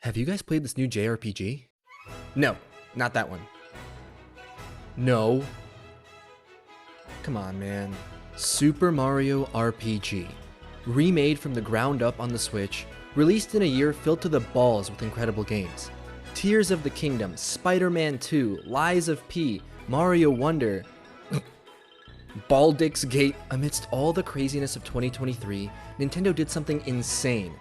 Have you guys played this new JRPG? No, not that one. No. Come on, man. Super Mario RPG. Remade from the ground up on the Switch, released in a year filled to the balls with incredible games. Tears of the Kingdom, Spider-Man 2, Lies of P, Mario Wonder, Baldur's Gate. Amidst all the craziness of 2023, Nintendo did something insane,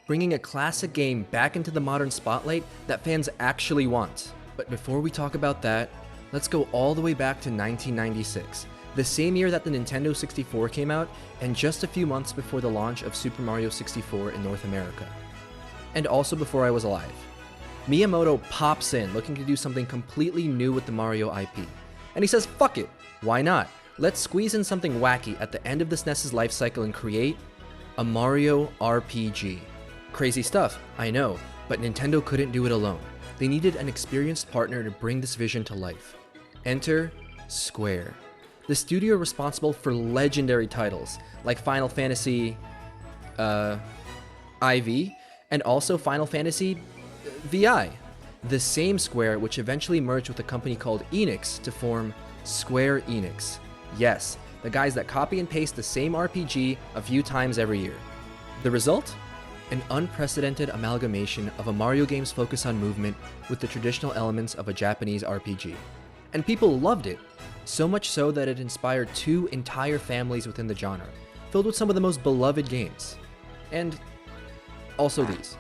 bringing a classic game back into the modern spotlight that fans actually want. But before we talk about that, let's go all the way back to 1996, the same year that the Nintendo 64 came out, and just a few months before the launch of Super Mario 64 in North America. And also before I was alive. Miyamoto pops in looking to do something completely new with the Mario IP. And he says, fuck it, why not? Let's squeeze in something wacky at the end of this NES's life cycle and create a Mario RPG. Crazy stuff, I know, but Nintendo couldn't do it alone. They needed an experienced partner to bring this vision to life. Enter Square, the studio responsible for legendary titles like Final Fantasy IV and also Final Fantasy VI. The same Square which eventually merged with a company called Enix to form Square Enix. Yes, the guys that copy and paste the same RPG a few times every year. The result? An unprecedented amalgamation of a Mario game's focus on movement with the traditional elements of a Japanese RPG. And people loved it, so much so that it inspired two entire families within the genre, filled with some of the most beloved games. And also these.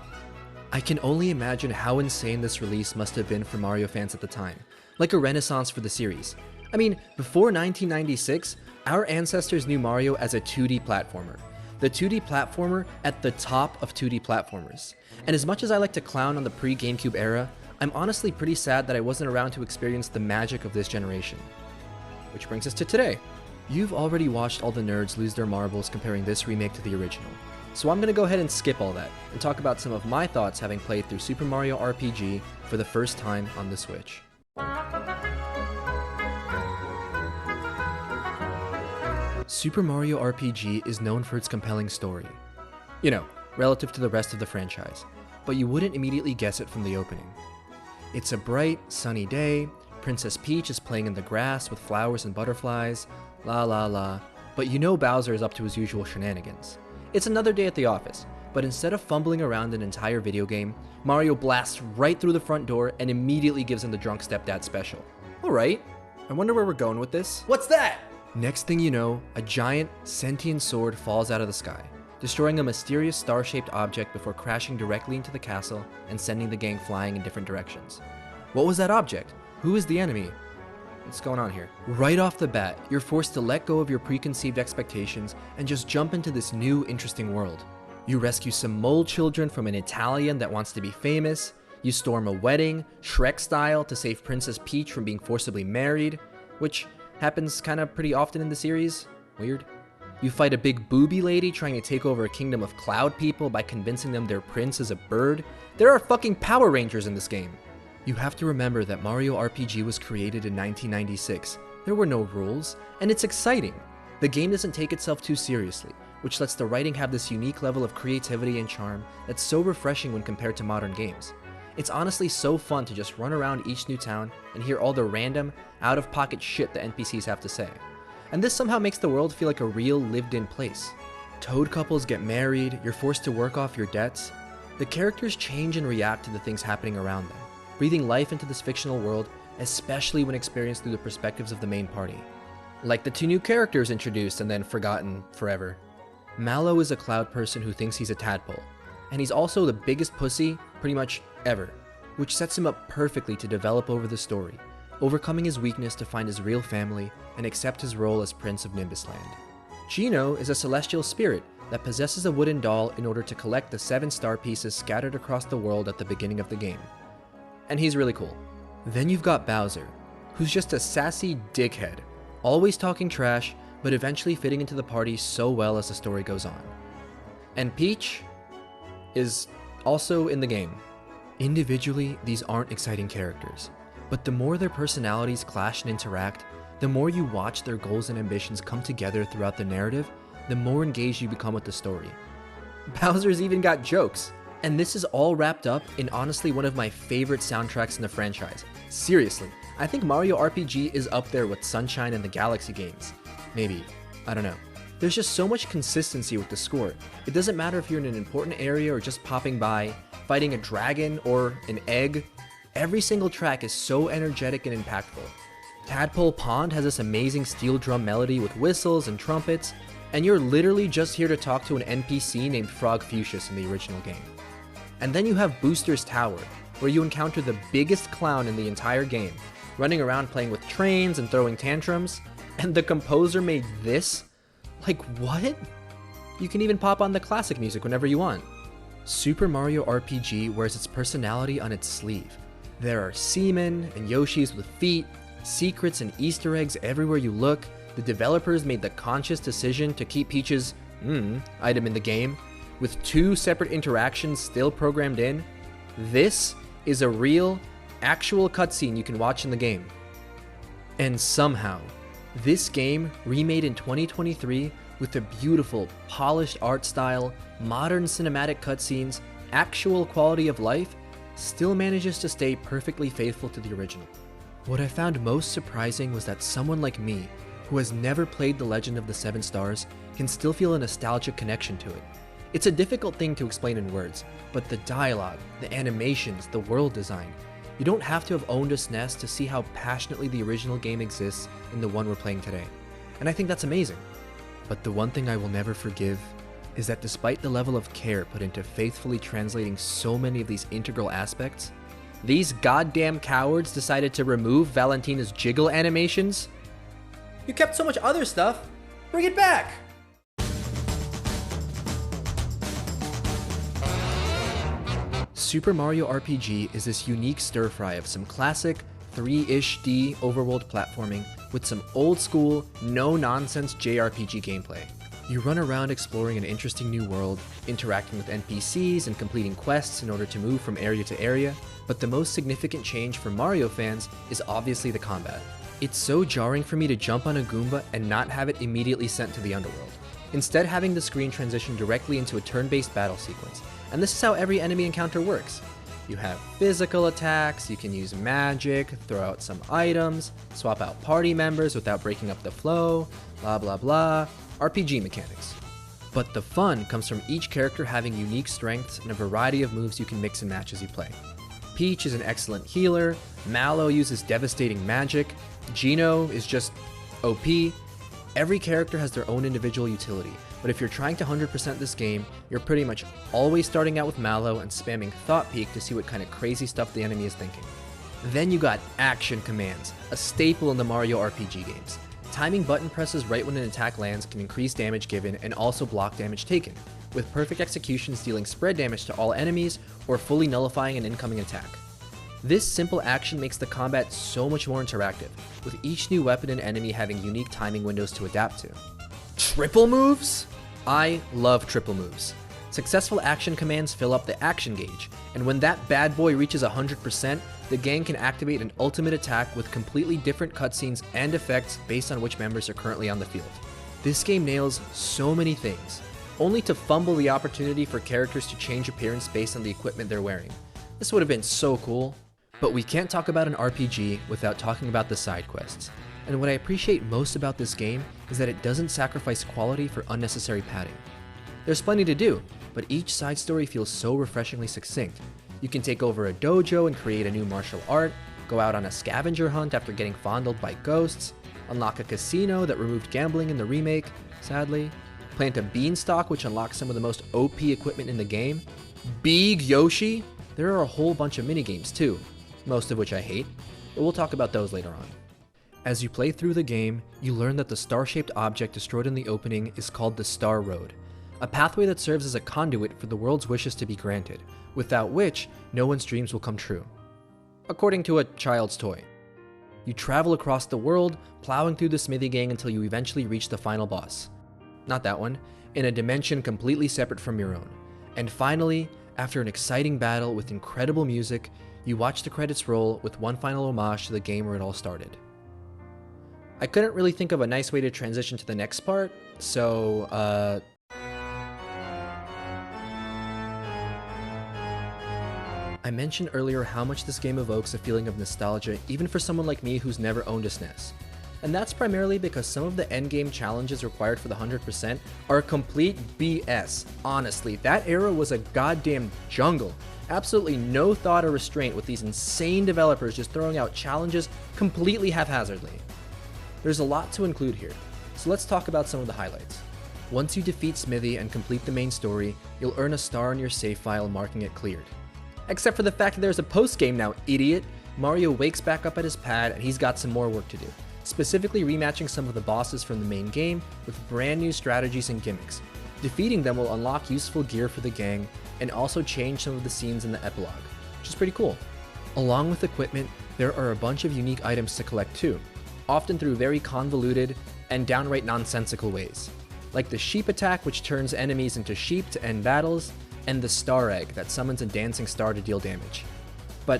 I can only imagine how insane this release must have been for Mario fans at the time, like a renaissance for the series. I mean, before 1996, our ancestors knew Mario as a 2D platformer. The 2D platformer at the top of 2D platformers. And as much as I like to clown on the pre-GameCube era, I'm honestly pretty sad that I wasn't around to experience the magic of this generation. Which brings us to today. You've already watched all the nerds lose their marbles comparing this remake to the original. So I'm gonna go ahead and skip all that, and talk about some of my thoughts having played through Super Mario RPG for the first time on the Switch. Super Mario RPG is known for its compelling story. You know, relative to the rest of the franchise, but you wouldn't immediately guess it from the opening. It's a bright, sunny day, Princess Peach is playing in the grass with flowers and butterflies, la la la, but you know Bowser is up to his usual shenanigans. It's another day at the office, but instead of fumbling around an entire video game, Mario blasts right through the front door and immediately gives him the drunk stepdad special. Alright, I wonder where we're going with this. What's that? Next thing you know, a giant, sentient sword falls out of the sky, destroying a mysterious star-shaped object before crashing directly into the castle and sending the gang flying in different directions. What was that object? Who is the enemy? What's going on here? Right off the bat, you're forced to let go of your preconceived expectations and just jump into this new, interesting world. You rescue some mole children from an Italian that wants to be famous, you storm a wedding, Shrek style, to save Princess Peach from being forcibly married, which happens kinda pretty often in the series. Weird. You fight a big booby lady trying to take over a kingdom of cloud people by convincing them their prince is a bird. There are fucking Power Rangers in this game. You have to remember that Mario RPG was created in 1996. There were no rules, and it's exciting. The game doesn't take itself too seriously, which lets the writing have this unique level of creativity and charm that's so refreshing when compared to modern games. It's honestly so fun to just run around each new town and hear all the random, out-of-pocket shit the NPCs have to say. And this somehow makes the world feel like a real, lived-in place. Toad couples get married, you're forced to work off your debts. The characters change and react to the things happening around them, breathing life into this fictional world, especially when experienced through the perspectives of the main party. Like the two new characters introduced and then forgotten forever. Mallow is a cloud person who thinks he's a tadpole, and he's also the biggest pussy pretty much ever, which sets him up perfectly to develop over the story, overcoming his weakness to find his real family and accept his role as Prince of Nimbusland. Gino is a celestial spirit that possesses a wooden doll in order to collect the 7 star pieces scattered across the world at the beginning of the game. And he's really cool. Then you've got Bowser, who's just a sassy dickhead, always talking trash, but eventually fitting into the party so well as the story goes on. And Peach is also in the game. Individually, these aren't exciting characters, but the more their personalities clash and interact, the more you watch their goals and ambitions come together throughout the narrative, the more engaged you become with the story. Bowser's even got jokes. And this is all wrapped up in honestly one of my favorite soundtracks in the franchise. Seriously, I think Mario RPG is up there with Sunshine and the Galaxy games. Maybe, I don't know. There's just so much consistency with the score. It doesn't matter if you're in an important area or just popping by, fighting a dragon or an egg. Every single track is so energetic and impactful. Tadpole Pond has this amazing steel drum melody with whistles and trumpets, and you're literally just here to talk to an NPC named Frog Fuchsius in the original game. And then you have Booster's Tower, where you encounter the biggest clown in the entire game, running around playing with trains and throwing tantrums, and the composer made this? Like what? You can even pop on the classic music whenever you want. Super Mario RPG wears its personality on its sleeve. There are seamen and Yoshis with feet, secrets and Easter eggs everywhere you look. The developers made the conscious decision to keep Peach's item in the game, with 2 separate interactions still programmed in. This is a real, actual cutscene you can watch in the game. And somehow, this game, remade in 2023 with a beautiful, polished art style, modern cinematic cutscenes, actual quality of life, still manages to stay perfectly faithful to the original. What I found most surprising was that someone like me, who has never played The Legend of the Seven Stars, can still feel a nostalgic connection to it. It's a difficult thing to explain in words, but the dialogue, the animations, the world design, you don't have to have owned a SNES to see how passionately the original game exists in the one we're playing today. And I think that's amazing. But the one thing I will never forgive is that despite the level of care put into faithfully translating so many of these integral aspects, these goddamn cowards decided to remove Valentina's jiggle animations? You kept so much other stuff! Bring it back! Super Mario RPG is this unique stir-fry of some classic 3-ish D overworld platforming with some old-school, no-nonsense JRPG gameplay. You run around exploring an interesting new world, interacting with NPCs and completing quests in order to move from area to area, but the most significant change for Mario fans is obviously the combat. It's so jarring for me to jump on a Goomba and not have it immediately sent to the underworld, instead having the screen transition directly into a turn-based battle sequence. And this is how every enemy encounter works. You have physical attacks, you can use magic, throw out some items, swap out party members without breaking up the flow, blah blah blah, RPG mechanics. But the fun comes from each character having unique strengths and a variety of moves you can mix and match as you play. Peach is an excellent healer, Mallow uses devastating magic, Geno is just OP. Every character has their own individual utility, but if you're trying to 100% this game, you're pretty much always starting out with Mallow and spamming Thought Peek to see what kind of crazy stuff the enemy is thinking. Then you got action commands, a staple in the Mario RPG games. Timing button presses right when an attack lands can increase damage given and also block damage taken, with perfect executions dealing spread damage to all enemies or fully nullifying an incoming attack. This simple action makes the combat so much more interactive, with each new weapon and enemy having unique timing windows to adapt to. Triple moves? I love triple moves. Successful action commands fill up the action gauge, and when that bad boy reaches 100%, the gang can activate an ultimate attack with completely different cutscenes and effects based on which members are currently on the field. This game nails so many things, only to fumble the opportunity for characters to change appearance based on the equipment they're wearing. This would have been so cool. But we can't talk about an RPG without talking about the side quests. And what I appreciate most about this game is that it doesn't sacrifice quality for unnecessary padding. There's plenty to do, but each side story feels so refreshingly succinct. You can take over a dojo and create a new martial art, go out on a scavenger hunt after getting fondled by ghosts, unlock a casino that removed gambling in the remake, sadly, plant a beanstalk which unlocks some of the most OP equipment in the game, Big Yoshi. There are a whole bunch of minigames too, most of which I hate, but we'll talk about those later on. As you play through the game, you learn that the star-shaped object destroyed in the opening is called the Star Road, a pathway that serves as a conduit for the world's wishes to be granted, without which no one's dreams will come true. According to a child's toy. You travel across the world, plowing through the Smithy Gang until you eventually reach the final boss. Not that one, in a dimension completely separate from your own. And finally, after an exciting battle with incredible music, you watch the credits roll with one final homage to the game where it all started. I couldn't really think of a nice way to transition to the next part, so I mentioned earlier how much this game evokes a feeling of nostalgia even for someone like me who's never owned a SNES. And that's primarily because some of the endgame challenges required for the 100% are complete BS. Honestly, that era was a goddamn jungle. Absolutely no thought or restraint with these insane developers just throwing out challenges completely haphazardly. There's a lot to include here, so let's talk about some of the highlights. Once you defeat Smithy and complete the main story, you'll earn a star in your save file marking it cleared. Except for the fact that there's a post-game now, idiot! Mario wakes back up at his pad and he's got some more work to do, specifically rematching some of the bosses from the main game with brand new strategies and gimmicks. Defeating them will unlock useful gear for the gang and also change some of the scenes in the epilogue, which is pretty cool. Along with equipment, there are a bunch of unique items to collect too, often through very convoluted and downright nonsensical ways, like the sheep attack which turns enemies into sheep to end battles, and the star egg that summons a dancing star to deal damage. But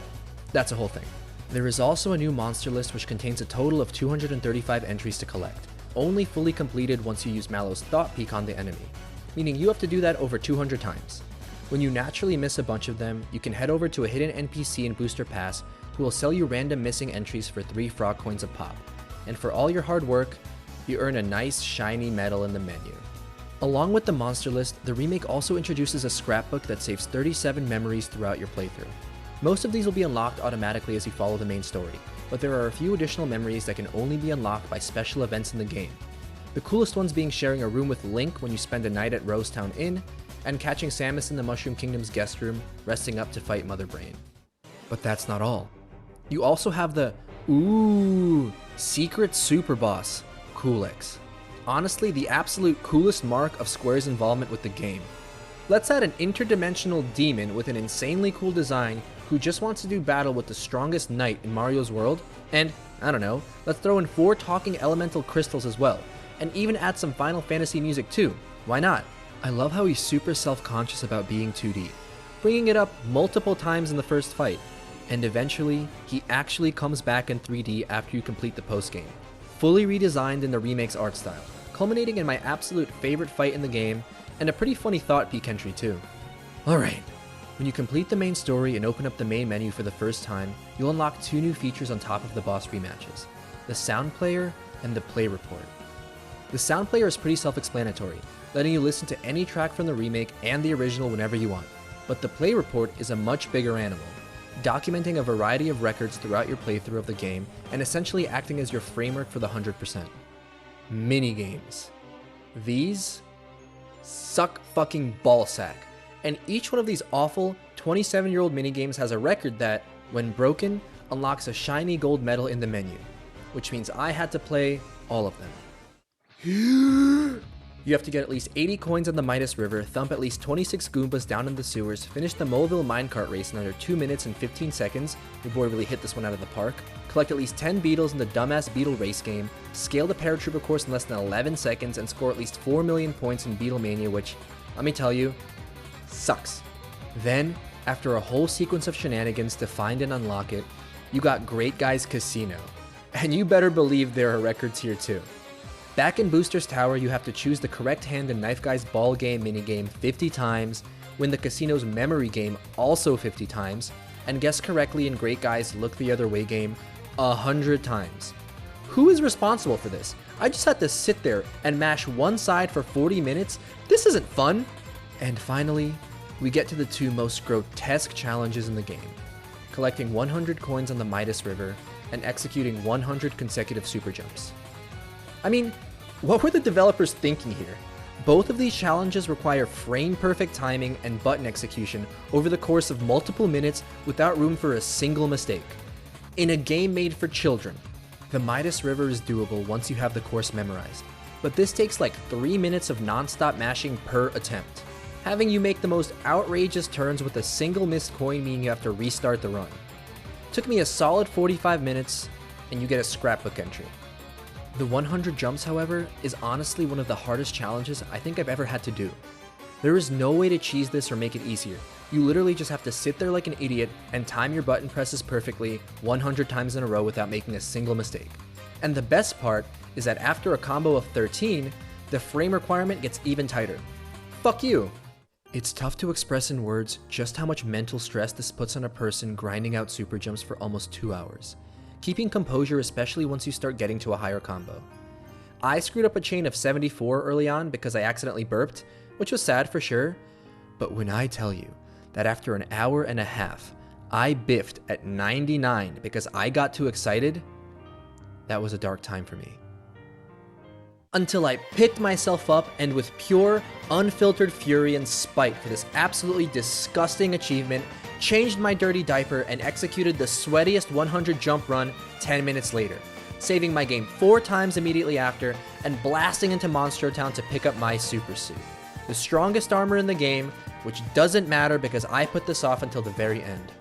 that's a whole thing. There is also a new monster list which contains a total of 235 entries to collect, only fully completed once you use Mallow's Thought Peek on the enemy, meaning you have to do that over 200 times. When you naturally miss a bunch of them, you can head over to a hidden NPC in Booster Pass who will sell you random missing entries for 3 frog coins a pop, and for all your hard work, you earn a nice shiny medal in the menu. Along with the monster list, the remake also introduces a scrapbook that saves 37 memories throughout your playthrough. Most of these will be unlocked automatically as you follow the main story, but there are a few additional memories that can only be unlocked by special events in the game. The coolest ones being sharing a room with Link when you spend a night at Rosetown Inn, and catching Samus in the Mushroom Kingdom's guest room, resting up to fight Mother Brain. But that's not all. You also have the secret super boss, Coolix. Honestly, the absolute coolest mark of Square's involvement with the game. Let's add an interdimensional demon with an insanely cool design who just wants to do battle with the strongest knight in Mario's world, and, I don't know, let's throw in 4 talking elemental crystals as well, and even add some Final Fantasy music too. Why not? I love how he's super self-conscious about being 2D, bringing it up multiple times in the first fight, and eventually, he actually comes back in 3D after you complete the post-game, fully redesigned in the remake's art style, culminating in my absolute favorite fight in the game, and a pretty funny thought peek entry too. Alright, when you complete the main story and open up the main menu for the first time, you'll unlock 2 new features on top of the boss rematches, the sound player and the play report. The sound player is pretty self-explanatory, letting you listen to any track from the remake and the original whenever you want, but the play report is a much bigger animal, documenting a variety of records throughout your playthrough of the game and essentially acting as your framework for the 100%. Minigames. These suck fucking ballsack, and each one of these awful 27-year-old minigames has a record that, when broken, unlocks a shiny gold medal in the menu, which means I had to play all of them. You have to get at least 80 coins on the Midas River, thump at least 26 Goombas down in the sewers, finish the Moleville minecart race in under 2 minutes and 15 seconds, your boy really hit this one out of the park, collect at least 10 beetles in the dumbass beetle race game, scale the paratrooper course in less than 11 seconds, and score at least 4 million points in Beetlemania, which, let me tell you, sucks. Then, after a whole sequence of shenanigans to find and unlock it, you got Great Guy's Casino. And you better believe there are records here too. Back in Booster's Tower, you have to choose the correct hand in Knife Guy's ball game minigame 50 times, win the casino's memory game also 50 times, and guess correctly in Great Guy's Look the Other Way game 100 times. Who is responsible for this? I just had to sit there and mash one side for 40 minutes? This isn't fun! And finally, we get to the 2 most grotesque challenges in the game, collecting 100 coins on the Midas River and executing 100 consecutive super jumps. I mean, what were the developers thinking here? Both of these challenges require frame-perfect timing and button execution over the course of multiple minutes without room for a single mistake. In a game made for children, the Midas River is doable once you have the course memorized, but this takes like 3 minutes of non-stop mashing per attempt, having you make the most outrageous turns with a single missed coin meaning you have to restart the run. Took me a solid 45 minutes, and you get a scrapbook entry. The 100 jumps, however, is honestly one of the hardest challenges I think I've ever had to do. There is no way to cheese this or make it easier. You literally just have to sit there like an idiot and time your button presses perfectly 100 times in a row without making a single mistake. And the best part is that after a combo of 13, the frame requirement gets even tighter. Fuck you! It's tough to express in words just how much mental stress this puts on a person grinding out super jumps for almost 2 hours. Keeping composure, especially once you start getting to a higher combo. I screwed up a chain of 74 early on because I accidentally burped, which was sad for sure, but when I tell you that after an hour and a half, I biffed at 99 because I got too excited, that was a dark time for me. Until I picked myself up and with pure, unfiltered fury and spite for this absolutely disgusting achievement, changed my dirty diaper and executed the sweatiest 100 jump run 10 minutes later, saving my game 4 times immediately after and blasting into Monstro Town to pick up my super suit. The strongest armor in the game, which doesn't matter because I put this off until the very end.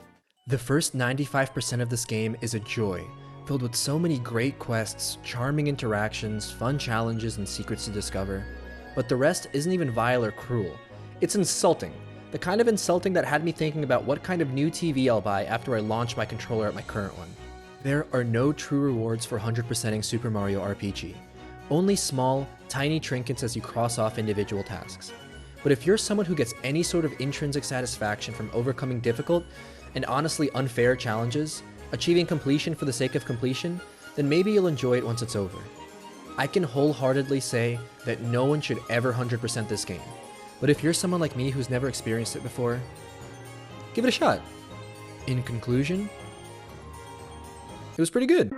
The first 95% of this game is a joy, filled with so many great quests, charming interactions, fun challenges, and secrets to discover. But the rest isn't even vile or cruel. It's insulting. The kind of insulting that had me thinking about what kind of new TV I'll buy after I launch my controller at my current one. There are no true rewards for 100%ing Super Mario RPG. Only small, tiny trinkets as you cross off individual tasks. But if you're someone who gets any sort of intrinsic satisfaction from overcoming difficult and honestly unfair challenges, achieving completion for the sake of completion, then maybe you'll enjoy it once it's over. I can wholeheartedly say that no one should ever 100% this game. But if you're someone like me who's never experienced it before, give it a shot. In conclusion, it was pretty good.